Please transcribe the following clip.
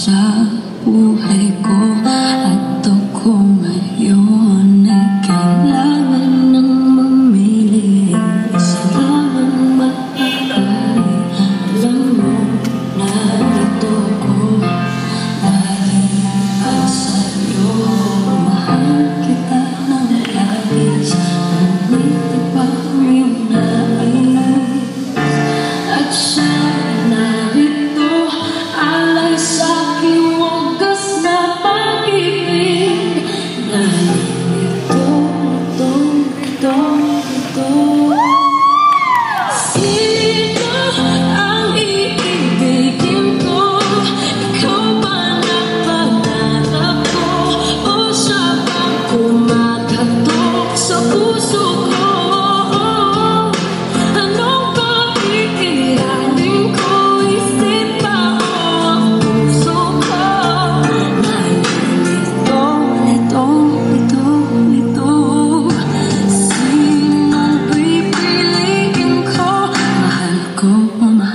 sa buhay ko. At ako ngayon ay kailangan ng mamili. Isa lamang maaari. Alam mo na ito ko dahil para sa'yo. Mahal kita ng labis, ngunit iba yung nais. At siya'y narito, alay sa'king wagas na pag-ibig. Dahil ito sino ang iibigin ko? Ikaw ba na pangarap ko? O siya bang kumakatok sa puso ko? Anong pag-iiraling ko? Isip ba o ang puso ko? Sinong pipiliin ko? Mahal ko o mahal